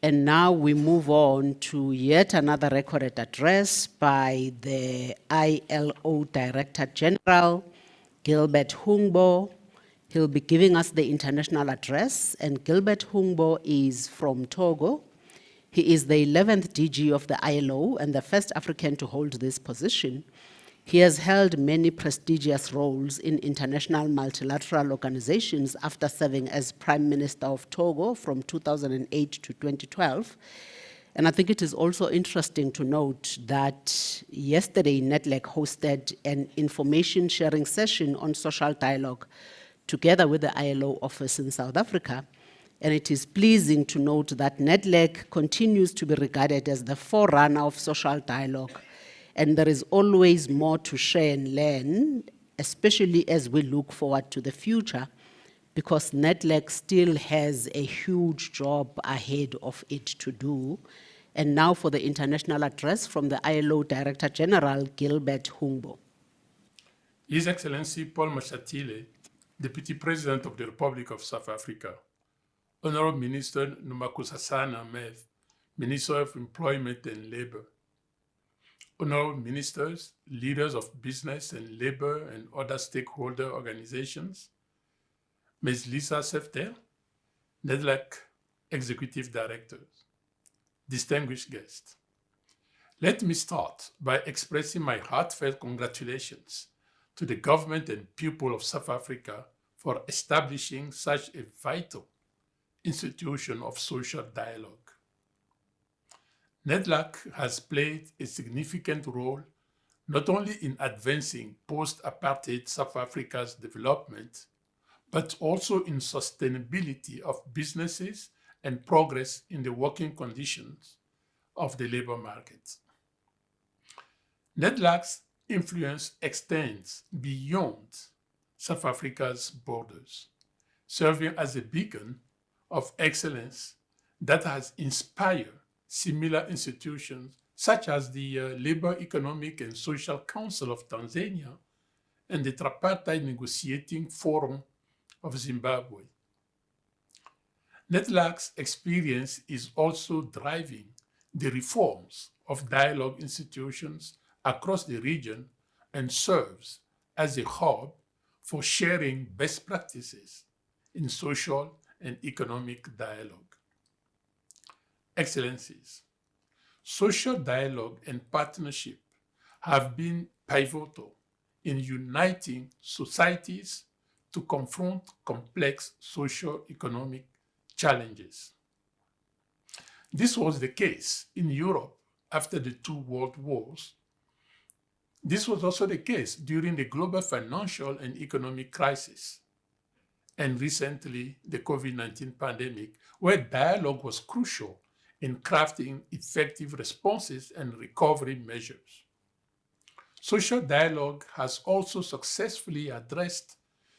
And now we move on to yet another recorded address by the ILO Director General, Gilbert Houngbo. He'll be giving us the international address, and Gilbert Houngbo is from Togo. He is the 11th DG of the ILO and the first African to hold this position. He has held many prestigious roles in international multilateral organizations after serving as Prime Minister of Togo from 2008 to 2012. And I think it is also interesting to note that yesterday, NETLEC hosted an information sharing session on social dialogue together with the ILO office in South Africa. And it is pleasing to note that NETLEC continues to be regarded as the forerunner of social dialogue. And there is always more to share and learn, especially as we look forward to the future, because NETLEC still has a huge job ahead of it to do. And now for the international address from the ILO Director General, Gilbert Houngbo. His Excellency Paul Mashatile, Deputy President of the Republic of South Africa, Honorable Minister Nomakusasana Ahmed, Minister of Employment and Labor, Honorable Ministers, leaders of business and labor and other stakeholder organizations, Ms. Lisa Sefter, NEDLAC Executive Directors, distinguished guests. Let me start by expressing my heartfelt congratulations to the government and people of South Africa for establishing such a vital institution of social dialogue. NEDLAC has played a significant role not only in advancing post-apartheid South Africa's development, but also in sustainability of businesses and progress in the working conditions of the labor market. NEDLAC's influence extends beyond South Africa's borders, serving as a beacon of excellence that has inspired similar institutions such as the Labor Economic and Social Council of Tanzania and the Tripartite Negotiating Forum of Zimbabwe. NEDLAC's experience is also driving the reforms of dialogue institutions across the region and serves as a hub for sharing best practices in social and economic dialogue. Excellencies, social dialogue and partnership have been pivotal in uniting societies to confront complex socio-economic challenges. This was the case in Europe after the two world wars. This was also the case during the global financial and economic crisis, and recently the COVID-19 pandemic, where dialogue was crucial in crafting effective responses and recovery measures. Social dialogue has also successfully addressed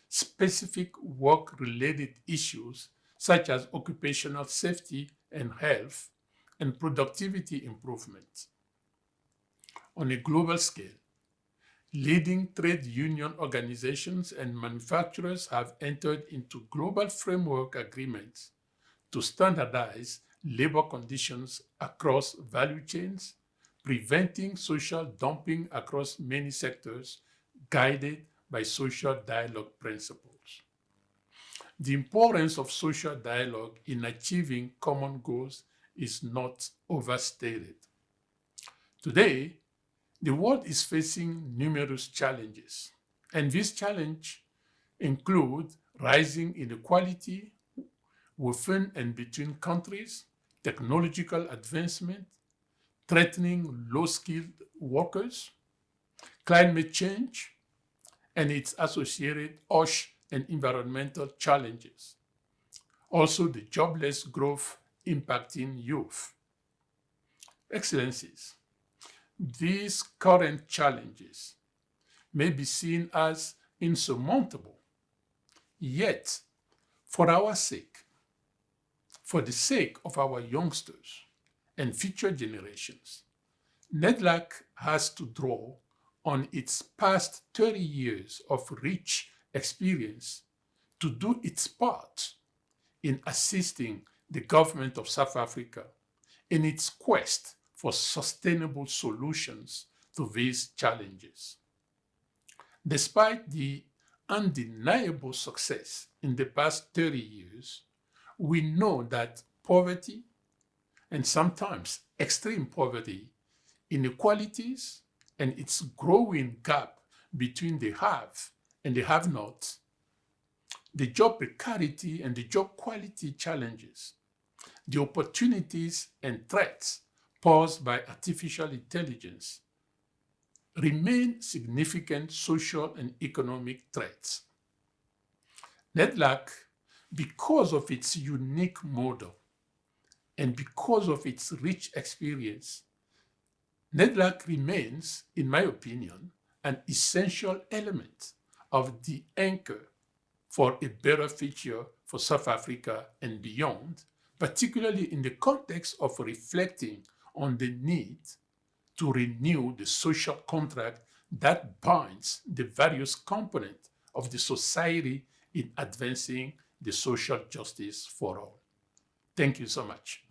specific work-related issues such as occupational safety and health and productivity improvement. On a global scale, leading trade union organizations and manufacturers have entered into global framework agreements to standardize labor conditions across value chains, preventing social dumping across many sectors, guided by social dialogue principles. The importance of social dialogue in achieving common goals is not overstated. Today, the world is facing numerous challenges, and these challenges include rising inequality within and between countries, technological advancement, threatening low-skilled workers, climate change, and its associated OSH and environmental challenges. Also, the jobless growth impacting youth. Excellencies, these current challenges may be seen as insurmountable, yet, for our sake, for the sake of our youngsters and future generations, NEDLAC has to draw on its past 30 years of rich experience to do its part in assisting the government of South Africa in its quest for sustainable solutions to these challenges. Despite the undeniable success in the past 30 years, we know that poverty, and sometimes extreme poverty, inequalities, and its growing gap between the have and the have-nots, the job precarity and the job quality challenges, the opportunities and threats posed by artificial intelligence remain significant social and economic threats. NEDLAC, because of its unique model and because of its rich experience, NEDLAC remains, in my opinion, an essential element of the anchor for a better future for South Africa and beyond, particularly in the context of reflecting on the need to renew the social contract that binds the various components of the society in advancing the social justice for all. Thank you so much.